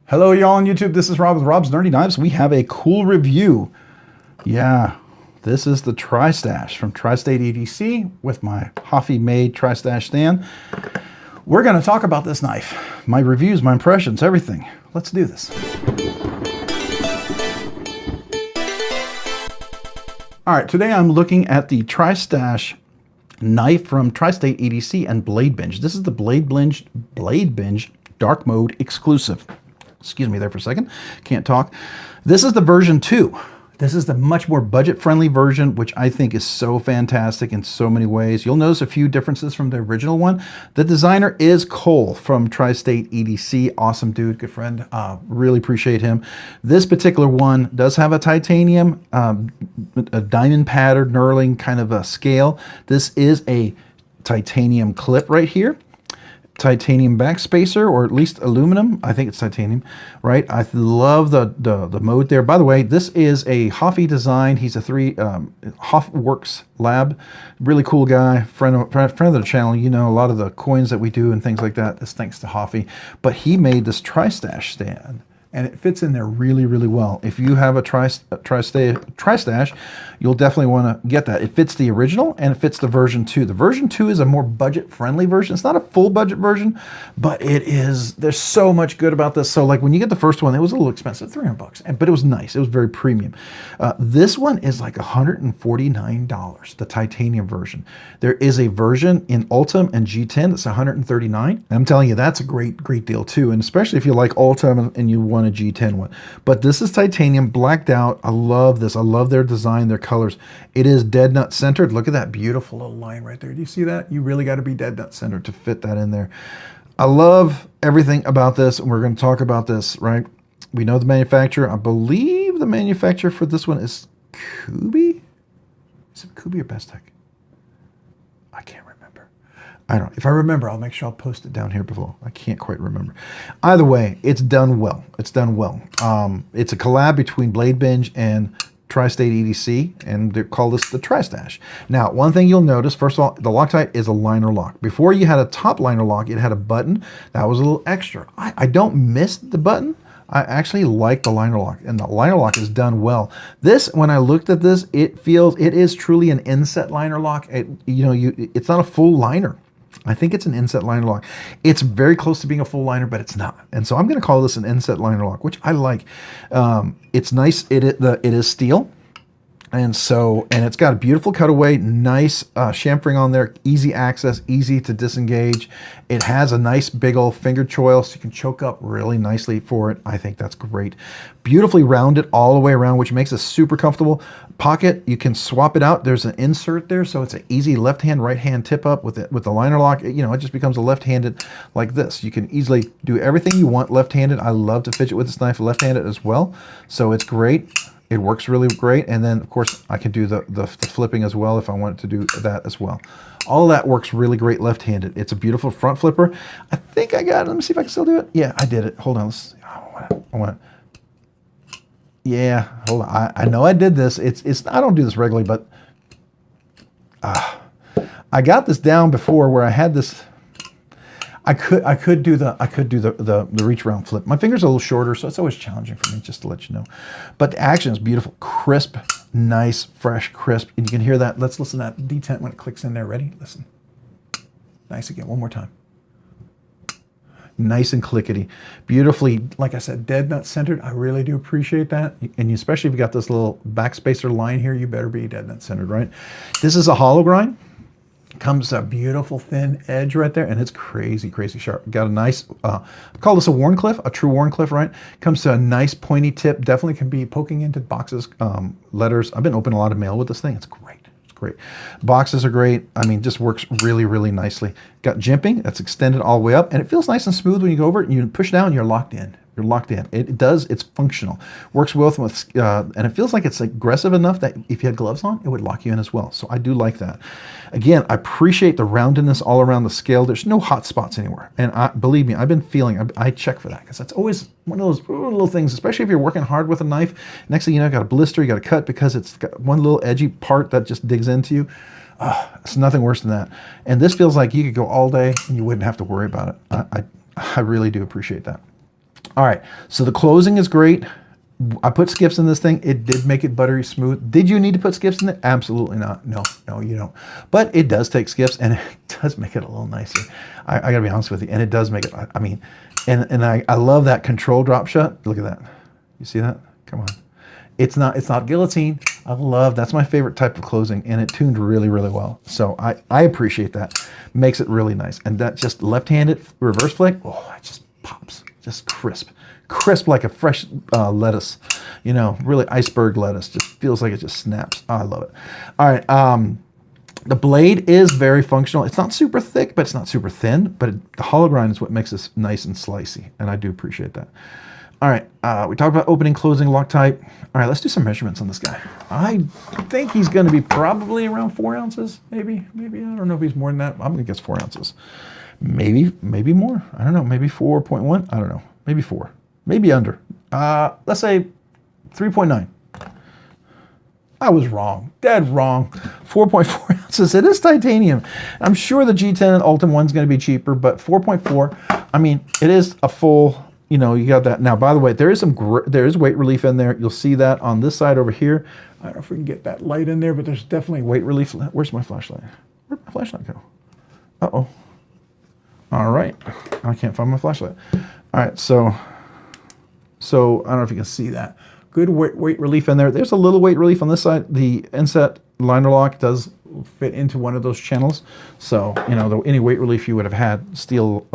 Hello, y'all on YouTube. This is Rob with Rob's Nerdy Knives. We have a cool review. Yeah, this is the Tristache from TristateEDC with my Hoffy-made Tristache stand. We're going to talk about this knife. My reviews, my impressions, everything. Let's do this. All right, today I'm looking at the Tristache knife from TristateEDC and BladeBinge. This is the BladeBinge Dark Mode exclusive. Excuse me there for a second. Can't talk. This is the version 2. This is the much more budget-friendly version, which I think is so fantastic in so many ways. You'll notice a few differences from the original one. The designer is Cole from TristateEDC. Awesome dude, good friend. Really appreciate him. This particular one does have a titanium, a diamond pattern, knurling kind of a scale. This is a titanium clip right here. Titanium backspacer, or at least aluminum. I think it's titanium, right? I love the mode there. By the way, this is a Hoffy design. He's a Hoffworks lab. Really cool guy, friend of the channel. You know, a lot of the coins that we do and things like that is thanks to Hoffy. But he made this Tristache stand, and it fits in there really, really well. If you have a Tristache, you'll definitely want to get that. It fits the original and it fits the version 2. The version 2 is a more budget-friendly version. It's not a full budget version, but it is. There's so much good about this. So like when you get the first one, it was a little expensive, $300, but it was nice. It was very premium. This one is like $149, the titanium version. There is a version in Ultim and G10 that's $139. And I'm telling you, that's a great deal too. And especially if you like Ultim and you want a G10 one. But this is titanium blacked out. I love this. I love their design, their colors. It is dead nut centered. Look at that beautiful little line right there. Do you see that? You really got to be dead nut centered to fit that in there. I love everything about this, and we're going to talk about this, right? We know the manufacturer. I believe the manufacturer for this one is Kubi. Is it Kubi or Bestech? I can't remember. I don't know. If I remember, I'll make sure I'll post it down here below. I can't quite remember. Either way, it's done well. It's done well. It's a collab between BladeBinge and TristateEDC, and they call this the Tristache. Now, one thing you'll notice, first of all, the Loctite is a liner lock. Before you had a top liner lock, it had a button. That was a little extra. I don't miss the button. I actually like the liner lock, and the liner lock is done well. This, when I looked at this, it is truly an inset liner lock. It's not a full liner. I think it's an inset liner lock. It's very close to being a full liner, but it's not. And so I'm going to call this an inset liner lock, which I like. It's nice. It is steel. And it's got a beautiful cutaway, nice chamfering on there, easy access, easy to disengage. It has a nice big old finger choil, so you can choke up really nicely for it. I think that's great. Beautifully rounded all the way around, which makes it super comfortable. Pocket, you can swap it out. There's an insert there, so it's an easy left-hand, right-hand tip up with the liner lock. It just becomes a left-handed like this. You can easily do everything you want left-handed. I love to fidget with this knife left-handed as well, so it's great. It works really great, and then of course I can do the flipping as well if I wanted to do that as well. All of that works really great left-handed. It's a beautiful front flipper. I think I got it. Let me see if I can still do it. Yeah, I did it. Hold on. Let's see. I want to. Yeah, hold on. I know I did this. I don't do this regularly, but I got this down before where I had this. I could do the reach around flip. My finger's a little shorter, so it's always challenging for me, just to let you know. But the action is beautiful, crisp, nice, fresh, crisp, and you can hear that. Let's listen to that detent when it clicks in there. Ready? Listen. Nice again. One more time. Nice and clickety, beautifully. Like I said, dead nut centered. I really do appreciate that, and especially if you got this little backspacer line here, you better be dead nut centered, right? This is a hollow grind. Comes a beautiful thin edge right there, and it's crazy sharp. Got a nice, I call this a Warncliffe, a true Warncliffe, right? Comes to a nice pointy tip. Definitely can be poking into boxes, letters. I've been opening a lot of mail with this thing. It's great. It's great. Boxes are great. I mean, just works really nicely. Got jimping that's extended all the way up, and it feels nice and smooth when you go over it and you push down, you're locked in. You're locked in. It's functional. Works well with, and it feels like it's aggressive enough that if you had gloves on, it would lock you in as well. So I do like that. Again, I appreciate the roundedness all around the scale. There's no hot spots anywhere. And believe me, I've been feeling, I check for that because that's always one of those little things, especially if you're working hard with a knife. Next thing you know, you got a blister, you got a cut because it's got one little edgy part that just digs into you. It's nothing worse than that. And this feels like you could go all day and you wouldn't have to worry about it. I really do appreciate that. All right, so the closing is great. I put skiffs in this thing. It did make it buttery smooth. Did you need to put skiffs in it? Absolutely not. No, you don't. But it does take skiffs, and it does make it a little nicer. I gotta be honest with you, and it does make it, I mean, and I love that control drop shut. Look at that. You see that? Come on. It's not guillotine. I love, that's my favorite type of closing, and it tuned really, really well. So I appreciate that. Makes it really nice. And that just left-handed reverse flick, oh, it just pops, just crisp like a fresh lettuce, you know, really iceberg lettuce. Just feels like it just snaps. Oh, I love it. All right, the blade is very functional. It's not super thick, but it's not super thin, but the hollow grind is what makes this nice and slicey, and I do appreciate that. All right, we talked about opening, closing, Loctite. All right, let's do some measurements on this guy. I think he's gonna be probably around 4 ounces, maybe, I don't know if he's more than that. I'm gonna guess 4 ounces. Maybe more, I don't know, maybe 4.1, I don't know, maybe 4. Maybe under. Let's say 3.9. I was wrong. Dead wrong. 4.4 ounces. It is titanium. I'm sure the G10 and Ultim one's going to be cheaper, but 4.4. I mean, it is a full. You know, you got that. Now, by the way, there is weight relief in there. You'll see that on this side over here. I don't know if we can get that light in there, but there's definitely weight relief. Where's my flashlight? Where'd my flashlight go? Uh-oh. All right. I can't find my flashlight. All right, so I don't know if you can see that. Good weight relief in there. There's a little weight relief on this side. The inset liner lock does fit into one of those channels. So, you know, any weight relief you would have had, steel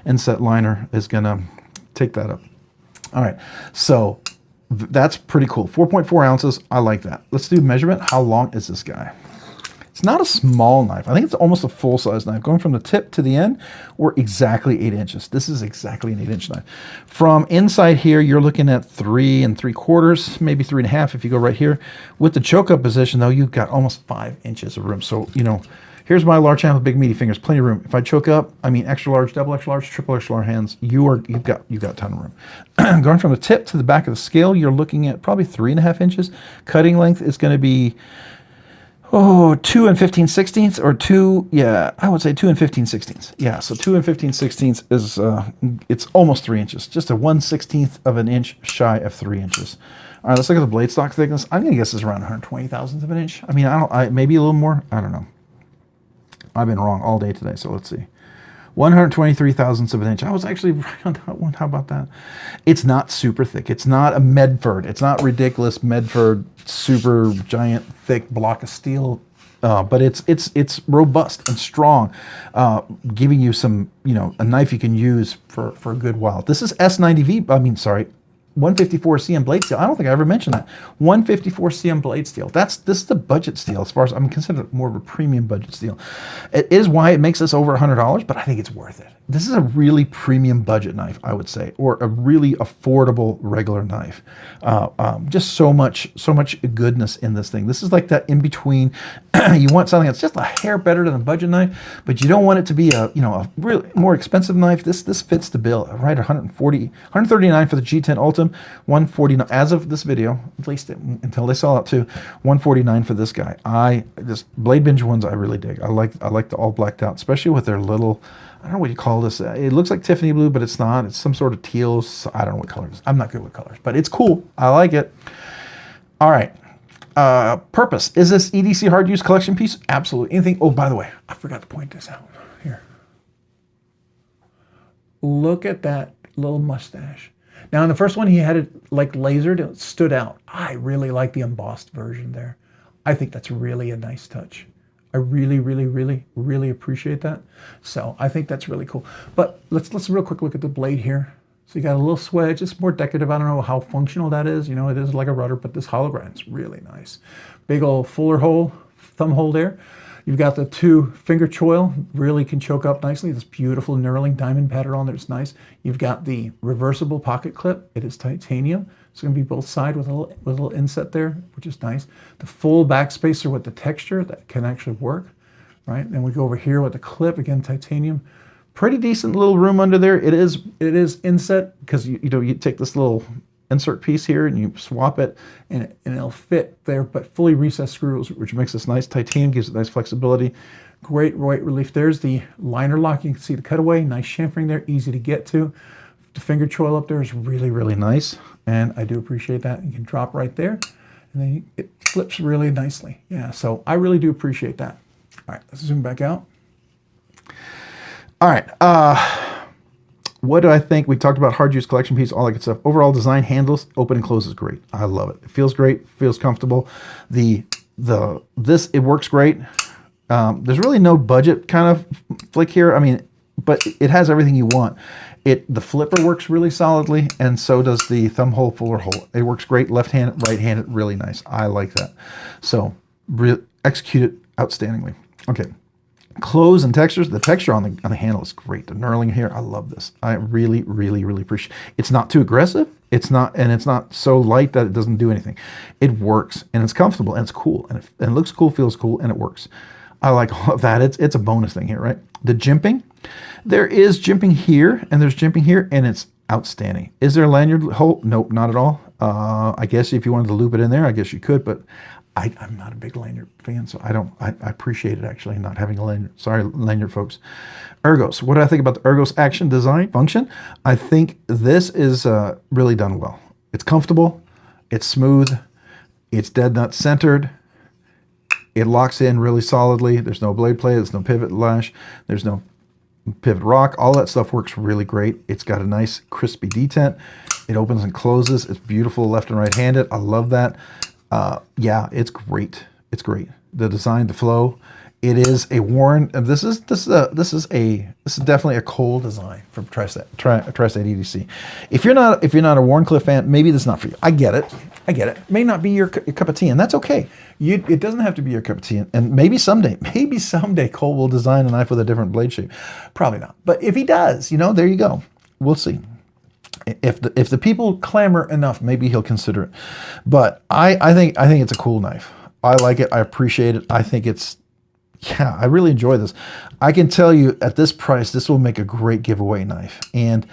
inset liner is gonna take that up. All right, so that's pretty cool. 4.4 ounces, I like that. Let's do measurement. How long is this guy? It's not a small knife. I think it's almost a full-size knife. Going from the tip to the end, we're exactly 8 inches. This is exactly an 8-inch knife. From inside here, you're looking at 3 3/4, maybe 3 1/2 if you go right here. With the choke-up position, though, you've got almost 5 inches of room. So, you know, here's my large hand with big meaty fingers, plenty of room. If I choke up, I mean extra large, double extra large, triple extra large hands, you've got a ton of room. Going from the tip to the back of the scale, you're looking at probably 3 1/2 inches. Cutting length is going to be 2 15/16 or 2, yeah, I would say 2 15/16. Yeah, so 2 15/16 is, it's almost 3 inches, just a 1/16 of an inch shy of 3 inches. All right, let's look at the blade stock thickness. I'm gonna guess it's around 120 thousandths of an inch. I mean, maybe a little more, I don't know. I've been wrong all day today, so let's see. 123 thousandths of an inch. I was actually right on that one. How about that? It's not super thick. It's not a Medford. It's not ridiculous Medford super giant thick block of steel, but it's robust and strong, giving you some, you know, a knife you can use for a good while. This is S90V. I mean, sorry. 154 CM blade steel. I don't think I ever mentioned that. 154 CM blade steel. This is the budget steel, as far as I'm considered more of a premium budget steel. It is why it makes this over $100, but I think it's worth it. This is a really premium budget knife, I would say, or a really affordable regular knife. Just so much goodness in this thing. This is like that in between. You want something that's just a hair better than a budget knife, but you don't want it to be a a really more expensive knife. This fits the bill, right? 139 for the G10 Ultim, 149 as of this video, at least until they sell out too. 149 for this guy. This BladeBinge ones I really dig. I like the all blacked out, especially with their little, I don't know what you call this. It looks like Tiffany blue, but it's not. It's some sort of teal. I don't know what color it is. I'm not good with colors, but it's cool. I like it. All right. Purpose. Is this EDC hard use collection piece? Absolutely. Anything. Oh, by the way, I forgot to point this out. Here. Look at that little mustache. Now, in the first one, he had it like lasered. It stood out. I really like the embossed version there. I think that's really a nice touch. I really, really, really, really appreciate that. So I think that's really cool. But let's real quick look at the blade here. So you got a little swedge. It's more decorative. I don't know how functional that is. You know, it is like a rudder, but this hollow grind is really nice. Big old fuller hole, thumb hole there. You've got the 2 finger choil, really can choke up nicely. This beautiful knurling diamond pattern on there, it's nice. You've got the reversible pocket clip. It is titanium. It's going to be both sides with a little inset there, which is nice. The full backspacer with the texture that can actually work, right? Then we go over here with the clip, again, titanium. Pretty decent little room under there. It is inset because you take this little insert piece here and you swap it and it'll fit there, but fully recessed screws, which makes this nice. Titanium gives it nice flexibility. Great weight relief. There's the liner lock. You can see the cutaway, nice chamfering there, easy to get to. the finger choil up there is really, really nice. And I do appreciate that. You can drop right there and then it flips really nicely. Yeah, so I really do appreciate that. All right, let's zoom back out. All right, what do I think? We talked about hard use collection piece, all that good stuff. Overall design, handles, open and closes great. I love it. It feels great, feels comfortable. It works great. There's really no budget kind of flick here. I mean, but it has everything you want. The flipper works really solidly, and so does the thumb hole, fuller hole. It works great, left-handed, right-handed, really nice. I like that. So, execute it outstandingly. Okay. Close and textures. The texture on the handle is great. The knurling here, I love this. I really, really, really appreciate it. It's not too aggressive. It's not so light that it doesn't do anything. It works, and it's comfortable, and it's cool, and it looks cool, feels cool, and it works. I like all of that. It's a bonus thing here, right? The jimping. There is jimping here, and there's jimping here, and it's outstanding. Is there a lanyard hole? Nope, not at all. I guess if you wanted to loop it in there, I guess you could, but I'm not a big lanyard fan, so I appreciate it actually not having a lanyard. Sorry, lanyard folks. Ergos. What do I think about the Ergos action, design, function? I think this is really done well. It's comfortable. It's smooth. It's dead nut centered. It locks in really solidly. There's no blade play. There's no pivot lash. There's no pivot rock. All that stuff works really great. It's got a nice crispy detent. It opens and closes. It's beautiful left and right handed. I love that. Yeah, it's great. It's great. The design, the flow. It is a worn. This is definitely a Cole design from TristateEDC. If you're not a Wharncliffe fan, maybe this is not for you. I get it. It may not be your cup of tea, and that's okay. It doesn't have to be your cup of tea, and maybe someday Cole will design a knife with a different blade shape. Probably not, but if he does, there you go. We'll see. If the people clamor enough, maybe he'll consider it. But I think it's a cool knife. I like it. I appreciate it. I think yeah, I really enjoy this. I can tell you at this price, this will make a great giveaway knife. And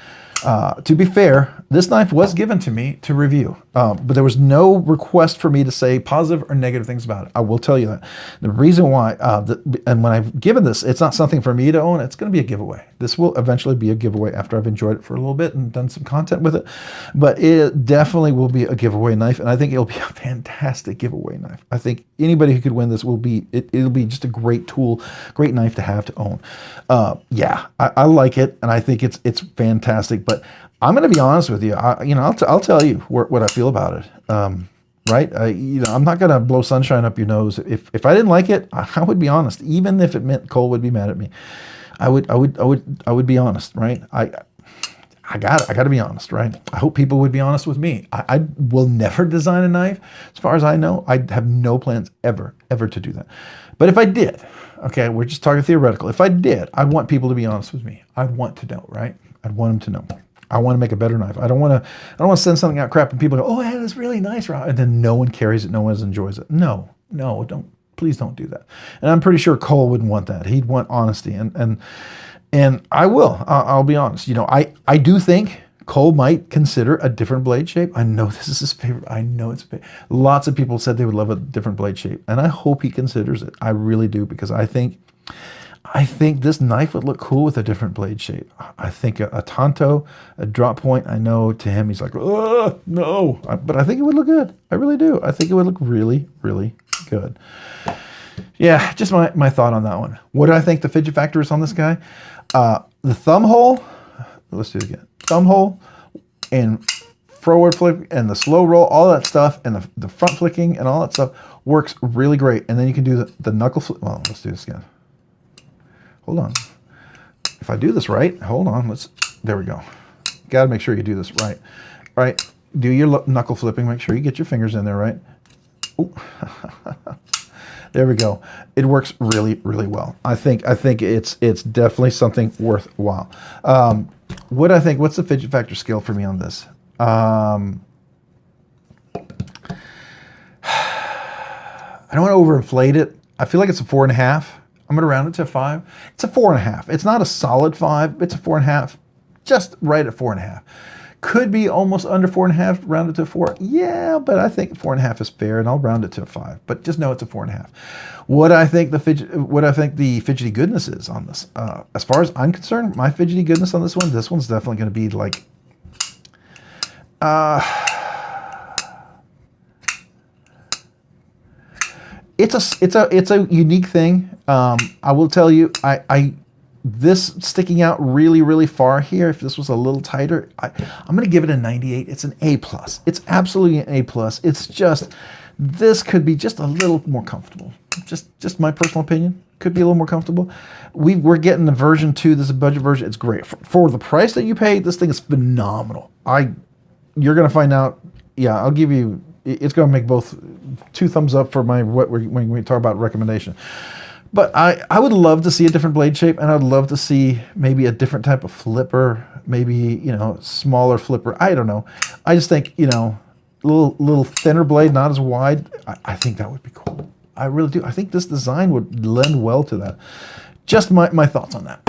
to be fair, this knife was given to me to review, but there was no request for me to say positive or negative things about it. I will tell you that. The reason why, and when I've given this, it's not something for me to own. It's going to be a giveaway. This will eventually be a giveaway after I've enjoyed it for a little bit and done some content with it. But it definitely will be a giveaway knife, and I think it'll be a fantastic giveaway knife. I think anybody who could win this will be, it'll be just a great tool, great knife to have to own. Yeah, I like it, and I think it's fantastic. But I'm going to be honest with you. I'll tell you what I feel about it. Right? I'm not going to blow sunshine up your nose. If I didn't like it, I would be honest. Even if it meant Cole would be mad at me, I would be honest. Right? I got to be honest. Right? I hope people would be honest with me. I will never design a knife. As far as I know, I have no plans ever to do that. But if I did, okay, we're just talking theoretical. If I did, I want people to be honest with me. I want to know, right? I'd want them to know. I want to make a better knife. I don't want to send something out crap and people go, oh, yeah, that's really nice, Rob. And then no one carries it, no one enjoys it. No, please don't do that. And I'm pretty sure Cole wouldn't want that. He'd want honesty, and I will. I'll be honest. I do think Cole might consider a different blade shape. I know this is his favorite. I know it's favorite. Lots of people said they would love a different blade shape, and I hope he considers it. I really do, because I think this knife would look cool with a different blade shape. I think a tanto, a drop point, I know to him he's like, oh, no. But I think it would look good. I really do. I think it would look really, really good. Yeah, just my thought on that one. What do I think the fidget factor is on this guy? The thumb hole, let's do it again. Thumb hole and forward flick and the slow roll, all that stuff, and the front flicking and all that stuff works really great. And then you can do the knuckle flip. Well, let's do this again. Hold on. If I do this right, hold on. There we go. Got to make sure you do this right. All right. Do your knuckle flipping. Make sure you get your fingers in there, right? Ooh. There we go. It works really, really well. I think it's definitely something worthwhile. What I think, what's the fidget factor scale for me on this? I don't want to overinflate it. I feel like it's a 4.5. I'm going to round it to a 5. It's a 4.5. It's not a solid 5. It's a 4.5. Just right at 4.5. Could be almost under 4.5, rounded to a 4. Yeah, but I think 4.5 is fair, and I'll round it to a 5. But just know it's a 4.5. What I think the fidgety goodness is on this, as far as I'm concerned, my fidgety goodness on this one's definitely going to be like It's a unique thing. I will tell you, this sticking out really far here. If this was a little tighter, I'm going to give it a 98. It's an A+. It's absolutely an A+. It's just, this could be just a little more comfortable. Just my personal opinion. Could be a little more comfortable. We're getting the version 2. This is a budget version. It's great for the price that you pay. This thing is phenomenal. You're going to find out. Yeah, I'll give you. It's going to make both 2 thumbs up for my when we talk about recommendation. But I would love to see a different blade shape, and I'd love to see maybe a different type of flipper, maybe, smaller flipper. I don't know. I just think, a little thinner blade, not as wide. I think that would be cool. I really do. I think this design would lend well to that. Just my thoughts on that.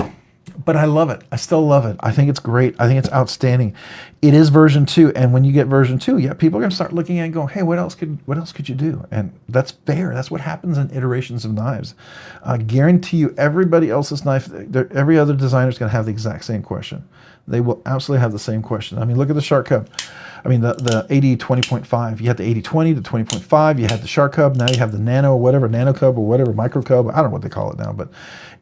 But I love it. I still love it. I think it's great. I think it's outstanding. It is version 2, and when you get version 2, yeah, people are going to start looking at it and going, hey, what else could you do? And that's fair. That's what happens in iterations of knives. I guarantee you, everybody else's knife, every other designer is going to have the exact same question. They will absolutely have the same question. I mean, look at the Shark Cub. I mean, the 80 20.5. You had the 80-20, the 20.5. You had the Shark Cub. Now you have the Nano, whatever, Nano Cub or whatever, Micro Cub. I don't know what they call it now. But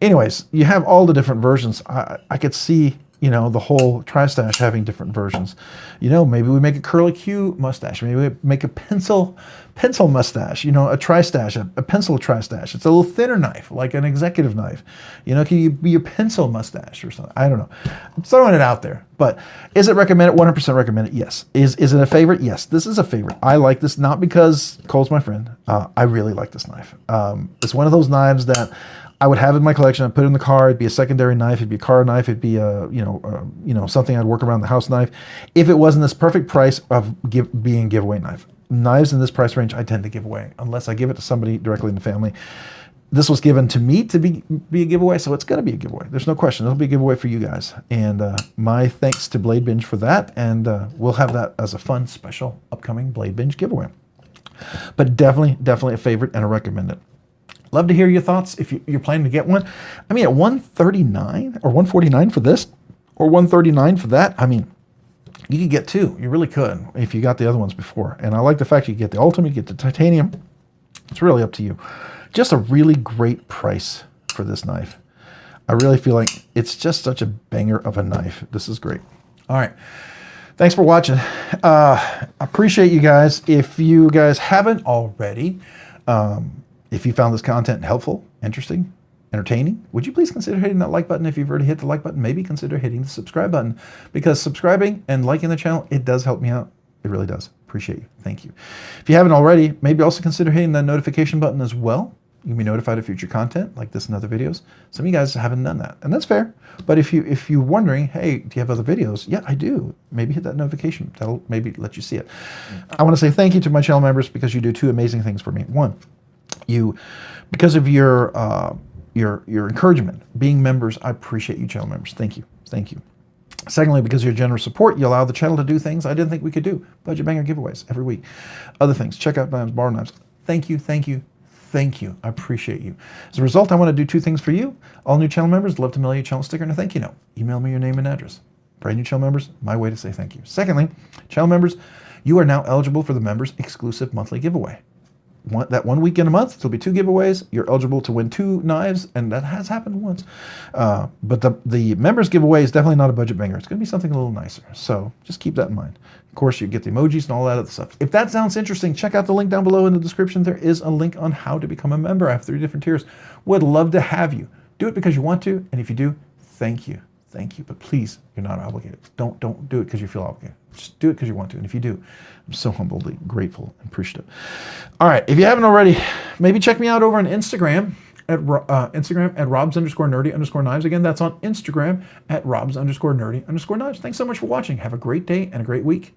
anyways, you have all the different versions. I could see, the whole Tristache having different versions. Maybe we make a curly Q mustache. Maybe we make a pencil mustache, a Tristache, a pencil Tristache. It's a little thinner knife, like an executive knife. Can you be a pencil mustache or something? I don't know. I'm throwing it out there. But is it recommended? 100% recommended, yes. Is it a favorite? Yes, this is a favorite. I like this, not because Cole's my friend. I really like this knife. It's one of those knives that I would have in my collection. I'd put it in the car. It'd be a secondary knife. It'd be a car knife. It'd be something I'd work around the house knife. If it wasn't this perfect price of being a giveaway knife. Knives in this price range, I tend to give away unless I give it to somebody directly in the family. This was given to me to be a giveaway, so it's going to be a giveaway. There's no question. It'll be a giveaway for you guys. And my thanks to BladeBinge for that. And we'll have that as a fun, special, upcoming BladeBinge giveaway. But definitely a favorite and a recommended. Love to hear your thoughts if you're planning to get one. I mean, at $139 or $149 for this, or $139 for that, I mean, you could get 2. You really could if you got the other ones before. And I like the fact you get the Ultimate, you get the Titanium. It's really up to you. Just a really great price for this knife. I really feel like it's just such a banger of a knife. This is great. All right. Thanks for watching. Appreciate you guys. If you guys haven't already, if you found this content helpful, interesting, entertaining, would you please consider hitting that like button? If you've already hit the like button, maybe consider hitting the subscribe button, because subscribing and liking the channel, it does help me out. It really does. Appreciate you. Thank you. If you haven't already, maybe also consider hitting that notification button as well. You can be notified of future content like this and other videos. Some of you guys haven't done that, and that's fair. But if you're wondering, hey, do you have other videos? Yeah, I do. Maybe hit that notification. That'll maybe let you see it. I want to say thank you to my channel members, because you do 2 amazing things for me. One, because of your encouragement, being members, I appreciate you, channel members. Thank you. Thank you. Secondly, because of your generous support, you allow the channel to do things I didn't think we could do. Budget banger giveaways every week. Other things, checkout knives, bar knives. Thank you, thank you, thank you. I appreciate you. As a result, I want to do 2 things for you. All new channel members, love to mail you a channel sticker and a thank you note. Email me your name and address. Brand new channel members, my way to say thank you. Secondly, channel members, you are now eligible for the members exclusive monthly giveaway. That 1 week in a month, there'll be 2 giveaways. You're eligible to win 2 knives, and that has happened once. But the members giveaway is definitely not a budget banger. It's going to be something a little nicer. So just keep that in mind. Of course, you get the emojis and all that other stuff. If that sounds interesting, check out the link down below in the description. There is a link on how to become a member. I have 3 different tiers. Would love to have you. Do it because you want to, and if you do, thank you. Thank you, but please, you're not obligated. Don't do it because you feel obligated. Just do it because you want to, and if you do, I'm so humbly grateful and appreciative. All right, if you haven't already, maybe check me out over on Instagram at Robs_nerdy_knives. Again, that's on Instagram at Robs_nerdy_knives. Thanks so much for watching. Have a great day and a great week.